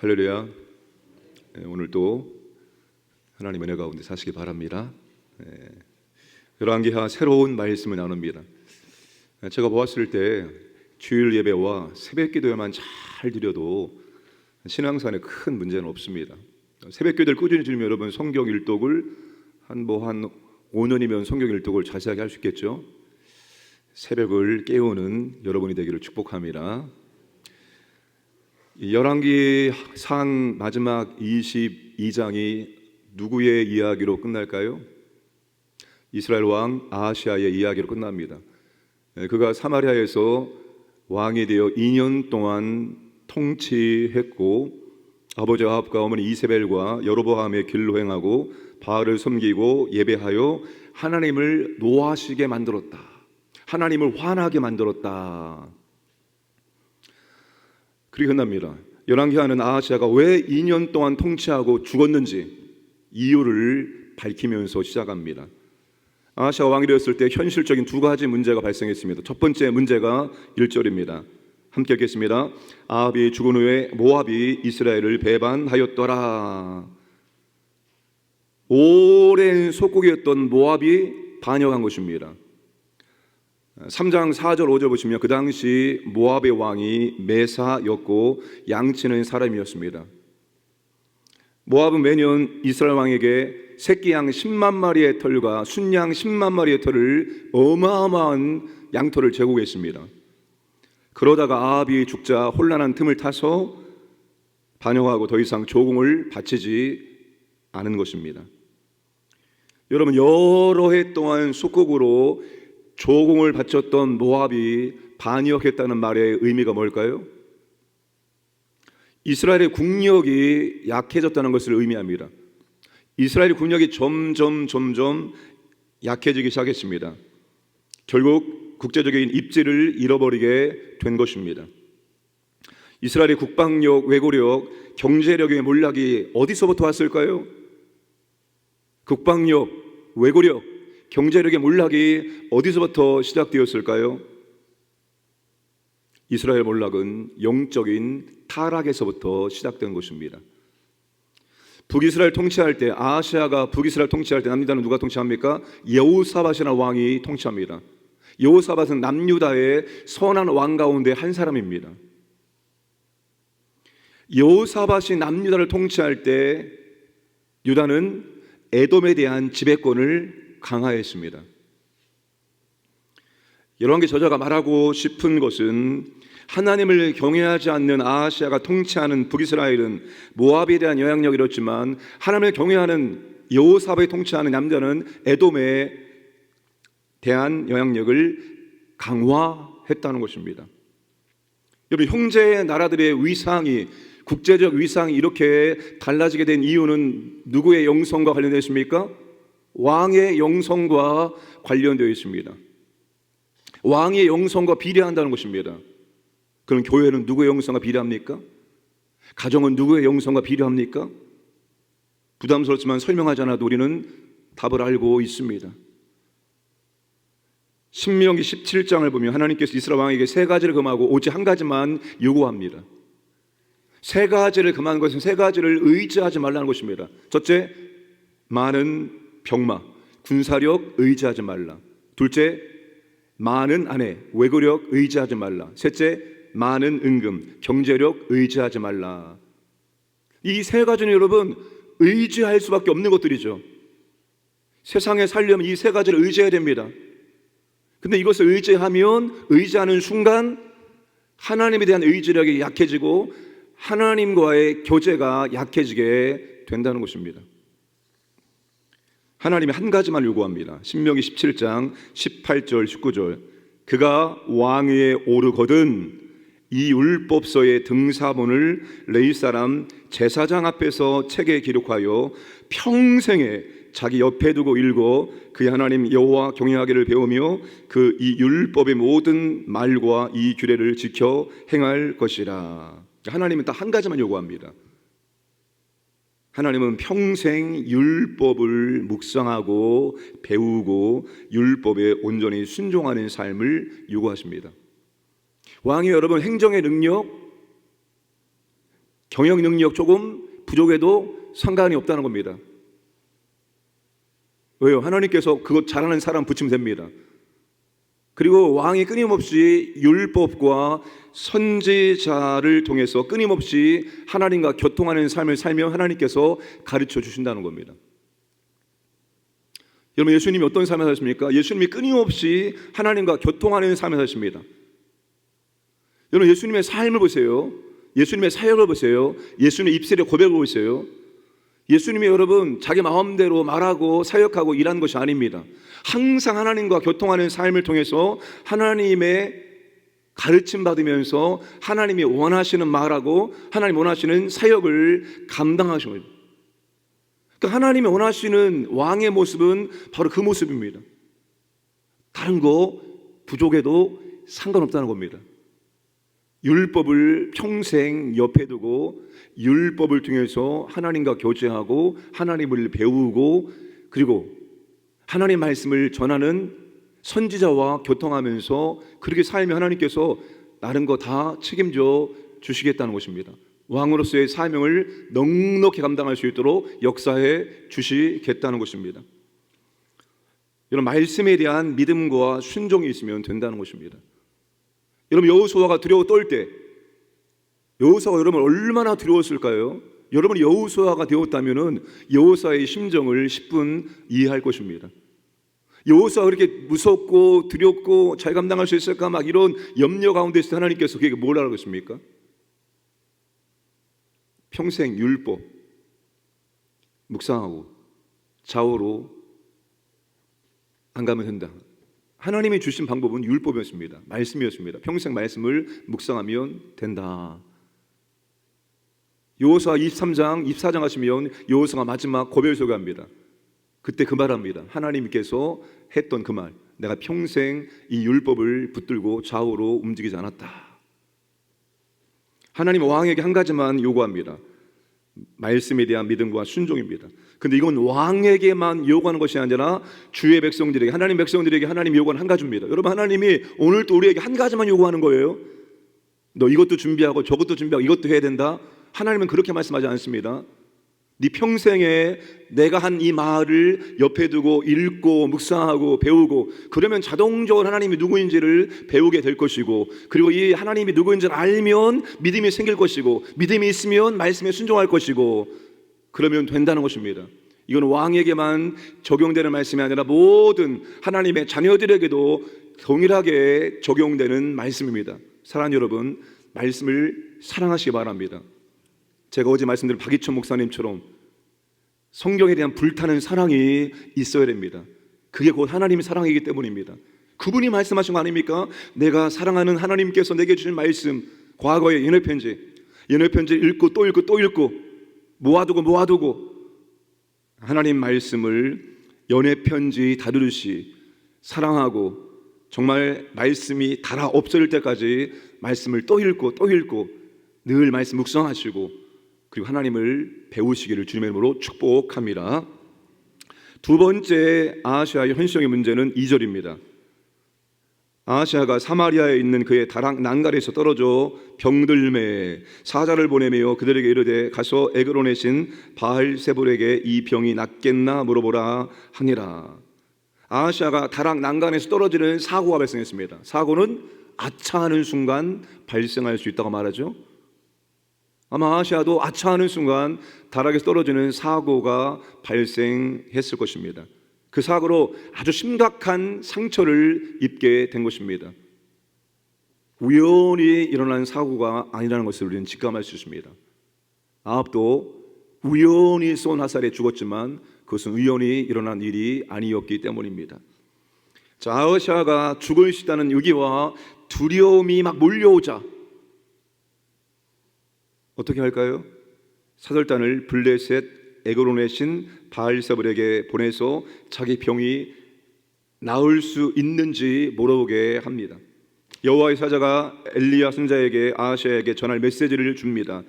할렐루야. 오늘도 하나님의 은혜 가운데 사시기 바랍니다. 열왕기하 새로운 말씀을 나눕니다. 제가 보았을 때 주일 예배와 새벽 기도에만 잘 드려도 신앙생활에 큰 문제는 없습니다. 새벽 기도를 꾸준히 드리면 여러분 성경 일독을 한 5년이면 성경 일독을 자세하게 할 수 있겠죠. 새벽을 깨우는 여러분이 되기를 축복합니다. 열왕기상 마지막 22장이 누구의 이야기로 끝날까요? 이스라엘 왕 아하시아의 이야기로 끝납니다. 그가 사마리아에서 왕이 되어 2년 동안 통치했고 아버지 아합과 어머니 이세벨과 여로보암의 길로 행하고 바알을 섬기고 예배하여 하나님을 노하시게 만들었다. 하나님을 화나게 만들었다. 그렇게 끝납니다. 열왕기하는 아하시아가 왜 2년 동안 통치하고 죽었는지 이유를 밝히면서 시작합니다. 아하시아가 왕이 되었을 때 현실적인 두 가지 문제가 발생했습니다. 첫 번째 문제가 1절입니다. 함께 읽겠습니다. 아합이 죽은 후에 모압이 이스라엘을 배반하였더라. 오랜 속국이었던 모압이 반역한 것입니다. 3장 4절 5절 보시면 그 당시 모압의 왕이 메사였고 양치는 사람이었습니다. 모압은 매년 이스라엘 왕에게 새끼 양 10만 마리의 털과 순양 10만 마리의 털을 어마어마한 양털을 제공했습니다. 그러다가 아합이 죽자 혼란한 틈을 타서 반역하고 더 이상 조공을 바치지 않은 것입니다. 여러분 여러 해 동안 속국으로 조공을 바쳤던 모압이 반역했다는 말의 의미가 뭘까요? 이스라엘의 국력이 약해졌다는 것을 의미합니다. 이스라엘의 국력이 점점 약해지기 시작했습니다. 결국 국제적인 입지를 잃어버리게 된 것입니다. 이스라엘의 국방력, 외교력, 경제력의 몰락이 어디서부터 왔을까요? 국방력, 외교력, 경제력의 몰락이 어디서부터 시작되었을까요? 이스라엘 몰락은 영적인 타락에서부터 시작된 것입니다. 북이스라엘 통치할 때 아하시아가 북이스라엘 통치할 때 남유다는 누가 통치합니까? 여호사밧이라는 왕이 통치합니다. 여호사밧은 남유다의 선한 왕 가운데 한 사람입니다. 여호사밧이 남유다를 통치할 때 유다는 에돔에 대한 지배권을 강화했습니다. 열왕기 저자가 말하고 싶은 것은 하나님을 경외하지 않는 아하시아가 통치하는 북이스라엘은 모압에 대한 영향력이 잃었지만 하나님을 경외하는 여호사밧이 통치하는 남자는 에돔에 대한 영향력을 강화했다는 것입니다. 여러분 형제 나라들의 위상이 국제적 위상이 이렇게 달라지게 된 이유는 누구의 영성과 관련되어 있습니까? 왕의 영성과 관련되어 있습니다. 왕의 영성과 비례한다는 것입니다. 그럼 교회는 누구의 영성과 비례합니까? 가정은 누구의 영성과 비례합니까? 부담스럽지만 설명하지 않아도 우리는 답을 알고 있습니다. 신명기 17장을 보면 하나님께서 이스라엘 왕에게 세 가지를 금하고 오직 한 가지만 요구합니다. 세 가지를 금한 것은 세 가지를 의지하지 말라는 것입니다. 첫째, 많은 병마, 군사력 의지하지 말라. 둘째, 많은 아내, 외교력 의지하지 말라. 셋째, 많은 은금, 경제력 의지하지 말라. 이 세 가지는 여러분 의지할 수밖에 없는 것들이죠. 세상에 살려면 이 세 가지를 의지해야 됩니다. 근데 이것을 의지하는 순간 하나님에 대한 의지력이 약해지고 하나님과의 교제가 약해지게 된다는 것입니다. 하나님이 한 가지만 요구합니다. 신명기 17장 18절 19절 그가 왕위에 오르거든 이 율법서의 등사본을 레위 사람 제사장 앞에서 책에 기록하여 평생에 자기 옆에 두고 읽어 그의 하나님 여호와 경외하기를 배우며 그 이 율법의 모든 말과 이 규례를 지켜 행할 것이라. 하나님은 딱 한 가지만 요구합니다. 하나님은 평생 율법을 묵상하고 배우고 율법에 온전히 순종하는 삶을 요구하십니다. 왕이 여러분 행정의 능력, 경영 능력 조금 부족해도 상관이 없다는 겁니다. 왜요? 하나님께서 그것 잘하는 사람 붙이면 됩니다. 그리고 왕이 끊임없이 율법과 선지자를 통해서 끊임없이 하나님과 교통하는 삶을 살며 하나님께서 가르쳐 주신다는 겁니다. 여러분, 예수님이 어떤 삶을 사십니까? 예수님이 끊임없이 하나님과 교통하는 삶을 사십니다. 여러분, 예수님의 삶을 보세요. 예수님의 사역을 보세요. 예수님의 입술의 고백을 보세요. 예수님이 여러분 자기 마음대로 말하고 사역하고 일하는 것이 아닙니다. 항상 하나님과 교통하는 삶을 통해서 하나님의 가르침 받으면서 하나님이 원하시는 말하고 하나님 원하시는 사역을 감당하시는 거예요. 그러니까 하나님이 원하시는 왕의 모습은 바로 그 모습입니다. 다른 거 부족해도 상관없다는 겁니다. 율법을 평생 옆에 두고 율법을 통해서 하나님과 교제하고 하나님을 배우고 그리고 하나님 말씀을 전하는 선지자와 교통하면서 그렇게 살면 하나님께서 다른 거 다 책임져 주시겠다는 것입니다. 왕으로서의 사명을 넉넉히 감당할 수 있도록 역사해 주시겠다는 것입니다. 여러분, 말씀에 대한 믿음과 순종이 있으면 된다는 것입니다. 여러분, 여호수아가 두려워 떨 때 여호수아가 여러분 얼마나 두려웠을까요? 여러분이 여호수아가 되었다면 여호수아의 심정을 10분 이해할 것입니다. 여호수아가 그렇게 무섭고 두렵고 잘 감당할 수 있을까 막 이런 염려 가운데 있을 때 하나님께서 그에게 뭘 하라고 했습니까? 평생 율법 묵상하고 좌우로 안 가면 된다. 하나님이 주신 방법은 율법이었습니다. 말씀이었습니다. 평생 말씀을 묵상하면 된다. 여호수아 23장, 24장 하시면 여호수아가 마지막 고백을 소개합니다. 그때 그 말합니다. 하나님께서 했던 그 말, 내가 평생 이 율법을 붙들고 좌우로 움직이지 않았다. 하나님 왕에게 한 가지만 요구합니다. 말씀에 대한 믿음과 순종입니다. 근데 이건 왕에게만 요구하는 것이 아니라 주의 백성들에게, 하나님 백성들에게 하나님이 요구하는 한 가지입니다. 여러분, 하나님이 오늘도 우리에게 한 가지만 요구하는 거예요. 너 이것도 준비하고 저것도 준비하고 이것도 해야 된다. 하나님은 그렇게 말씀하지 않습니다. 네 평생에 내가 한 이 말을 옆에 두고 읽고 묵상하고 배우고 그러면 자동적으로 하나님이 누구인지를 배우게 될 것이고 그리고 이 하나님이 누구인지를 알면 믿음이 생길 것이고 믿음이 있으면 말씀에 순종할 것이고 그러면 된다는 것입니다. 이건 왕에게만 적용되는 말씀이 아니라 모든 하나님의 자녀들에게도 동일하게 적용되는 말씀입니다. 사랑하는 여러분, 말씀을 사랑하시기 바랍니다. 제가 어제 말씀드린 박이천 목사님처럼 성경에 대한 불타는 사랑이 있어야 됩니다. 그게 곧 하나님의 사랑이기 때문입니다. 그분이 말씀하신 거 아닙니까? 내가 사랑하는 하나님께서 내게 주신 말씀, 과거의 연회편지 읽고 또 읽고 또 읽고 모아두고 하나님 말씀을 연회편지 다루듯이 사랑하고 정말 말씀이 닳아 없어질 때까지 말씀을 또 읽고 늘 말씀 묵상하시고 그리고 하나님을 배우시기를 주님의 이름으로 축복합니다. 두 번째 아하시아의 현실적인 문제는 2절입니다. 아하시아가 사마리아에 있는 그의 다락 난갈에서 떨어져 병들매 사자를 보내며 그들에게 이르되 가서 에그론의 신 바알세불에게 이 병이 낫겠나 물어보라 하니라. 아하시아가 다락 난간에서 떨어지는 사고가 발생했습니다. 사고는 아차하는 순간 발생할 수 있다고 말하죠. 아마 아하시아도 아차하는 순간 다락에서 떨어지는 사고가 발생했을 것입니다. 그 사고로 아주 심각한 상처를 입게 된 것입니다. 우연히 일어난 사고가 아니라는 것을 우리는 직감할 수 있습니다. 아합도 우연히 쏜 화살에 죽었지만 그것은 우연히 일어난 일이 아니었기 때문입니다. 자, 아하시아가 죽을 수 있다는 위기와 두려움이 막 몰려오자 어떻게 할까요? 사절단을 블레셋 에그론의 신 바알세불에게 보내서 자기 병이 나을 수 있는지 물어보게 합니다. 여호와의 사자가 엘리야 선지자에게 아하시아에게 전할 메시지를 줍니다.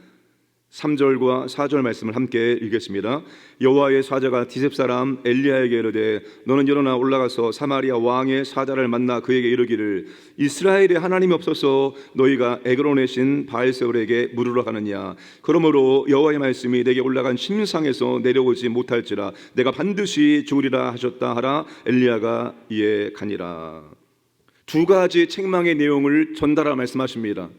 3절과 4절 말씀을 함께 읽겠습니다. 여호와의 사자가 디셉 사람 엘리야에게 이르되 너는 일어나 올라가서 사마리아 왕의 사자를 만나 그에게 이르기를 이스라엘의 하나님이 없어서 너희가 에그론의 신 바알세불에게 물으러 가느냐. 그러므로 여호와의 말씀이 내게 올라간 침상에서 내려오지 못할지라 내가 반드시 죽으리라 하셨다 하라. 엘리야가 이에 가니라. 두 가지 책망의 내용을 전달하라 말씀하십니다.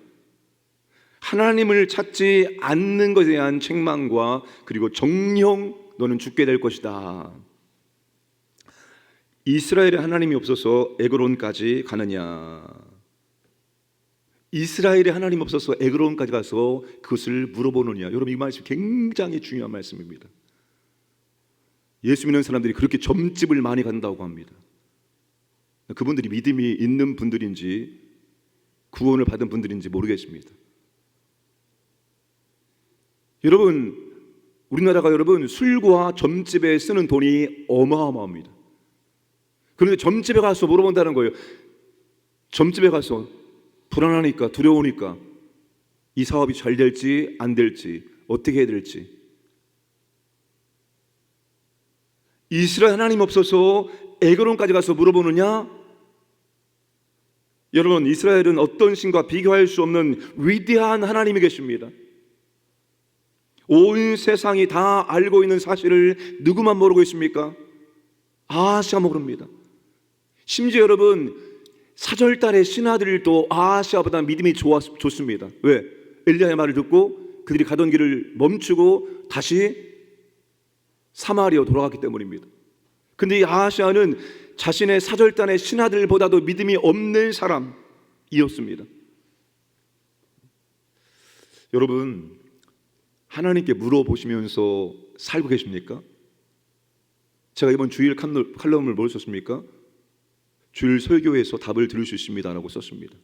하나님을 찾지 않는 것에 대한 책망과 그리고 정령 너는 죽게 될 것이다. 이스라엘의 하나님이 없어서 에그론까지 가느냐. 이스라엘의 하나님 없어서 에그론까지 가서 그것을 물어보느냐. 여러분 이 말씀 굉장히 중요한 말씀입니다. 예수 믿는 사람들이 그렇게 점집을 많이 간다고 합니다. 그분들이 믿음이 있는 분들인지 구원을 받은 분들인지 모르겠습니다. 여러분 우리나라가 여러분 술과 점집에 쓰는 돈이 어마어마합니다. 그런데 점집에 가서 물어본다는 거예요. 점집에 가서 불안하니까 두려우니까 이 사업이 잘 될지 안 될지 어떻게 해야 될지. 이스라엘 하나님 없어서 에그론까지 가서 물어보느냐? 여러분 이스라엘은 어떤 신과 비교할 수 없는 위대한 하나님이 계십니다. 온 세상이 다 알고 있는 사실을 누구만 모르고 있습니까? 아하시아 모릅니다. 심지어 여러분 사절단의 신하들도 아하시아보다 믿음이 좋습니다. 왜? 엘리야의 말을 듣고 그들이 가던 길을 멈추고 다시 사마리아로 돌아갔기 때문입니다. 근데 이 아하시아는 자신의 사절단의 신하들보다도 믿음이 없는 사람이었습니다. 여러분 하나님께 물어보시면서 살고 계십니까? 제가 이번 주일 칼럼을 뭘 썼습니까? 주일 설교에서 답을 들을 수 있습니다 라고 썼습니다.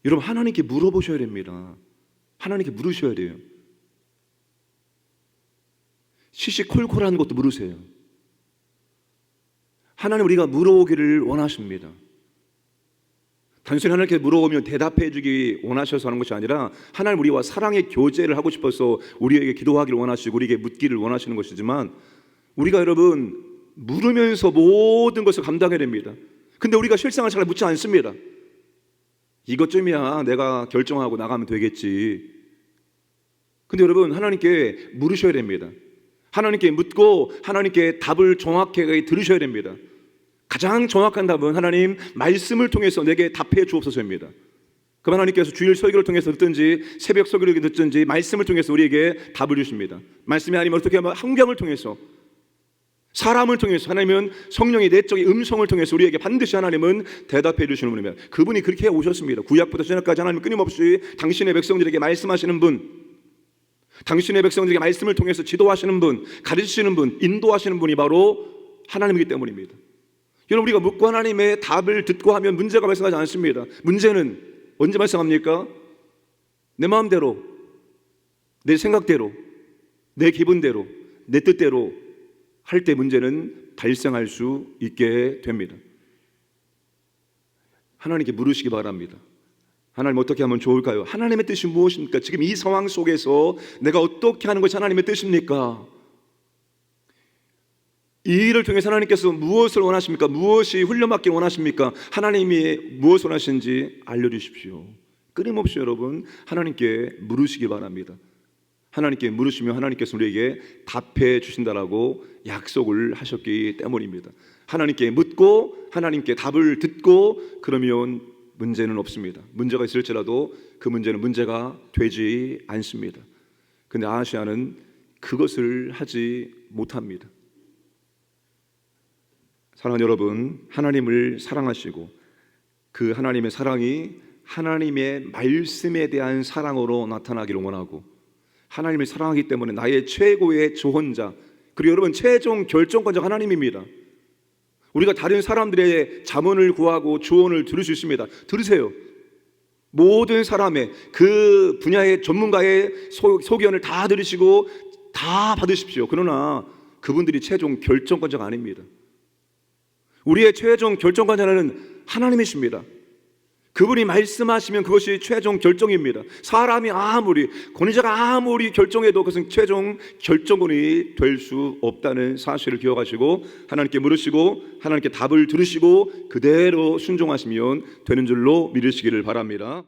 여러분 하나님께 물어보셔야 됩니다. 하나님께 물으셔야 돼요. 시시콜콜한 것도 물으세요. 하나님 우리가 물어오기를 원하십니다. 단순히 하나님께 물어보면 대답해 주기 원하셔서 하는 것이 아니라 하나님 우리와 사랑의 교제를 하고 싶어서 우리에게 기도하기를 원하시고 우리에게 묻기를 원하시는 것이지만 우리가 여러분 물으면서 모든 것을 감당해야 됩니다. 근데 우리가 실상을 잘 묻지 않습니다. 이것쯤이야 내가 결정하고 나가면 되겠지. 근데 여러분 하나님께 물으셔야 됩니다. 하나님께 묻고 하나님께 답을 정확하게 들으셔야 됩니다. 가장 정확한 답은 하나님 말씀을 통해서 내게 답해 주옵소서입니다. 그럼 하나님께서 주일 설교를 통해서 듣든지 새벽 설교를 듣든지 말씀을 통해서 우리에게 답을 주십니다. 말씀이 아니면 어떻게 하면 환경을 통해서 사람을 통해서 하나님은 성령의 내적인 음성을 통해서 우리에게 반드시 하나님은 대답해 주시는 분입니다. 그분이 그렇게 오셨습니다. 구약부터 신약까지 하나님은 끊임없이 당신의 백성들에게 말씀하시는 분, 당신의 백성들에게 말씀을 통해서 지도하시는 분, 가르치시는 분, 인도하시는 분이 바로 하나님이기 때문입니다. 여러분 우리가 묻고 하나님의 답을 듣고 하면 문제가 발생하지 않습니다. 문제는 언제 발생합니까? 내 마음대로, 내 생각대로, 내 기분대로, 내 뜻대로 할 때 문제는 발생할 수 있게 됩니다. 하나님께 물으시기 바랍니다. 하나님 어떻게 하면 좋을까요? 하나님의 뜻이 무엇입니까? 지금 이 상황 속에서 내가 어떻게 하는 것이 하나님의 뜻입니까? 이 일을 통해서 하나님께서 무엇을 원하십니까? 무엇이 훈련받기를 원하십니까? 하나님이 무엇을 원하시는지 알려주십시오. 끊임없이 여러분 하나님께 물으시기 바랍니다. 하나님께 물으시면 하나님께서 우리에게 답해 주신다라고 약속을 하셨기 때문입니다. 하나님께 묻고 하나님께 답을 듣고 그러면 문제는 없습니다. 문제가 있을지라도 그 문제는 문제가 되지 않습니다. 근데 아하시아는 그것을 하지 못합니다. 사랑하는 여러분, 하나님을 사랑하시고 그 하나님의 사랑이 하나님의 말씀에 대한 사랑으로 나타나기를 원하고 하나님을 사랑하기 때문에 나의 최고의 조언자 그리고 여러분 최종 결정권자가 하나님입니다. 우리가 다른 사람들의 자문을 구하고 조언을 들을 수 있습니다. 들으세요. 모든 사람의 그 분야의 전문가의 소견을 다 들으시고 다 받으십시오. 그러나 그분들이 최종 결정권자가 아닙니다. 우리의 최종 결정권자는 하나님이십니다. 그분이 말씀하시면 그것이 최종 결정입니다. 사람이 아무리, 권위자가 아무리 결정해도 그것은 최종 결정권이 될 수 없다는 사실을 기억하시고 하나님께 물으시고 하나님께 답을 들으시고 그대로 순종하시면 되는 줄로 믿으시기를 바랍니다.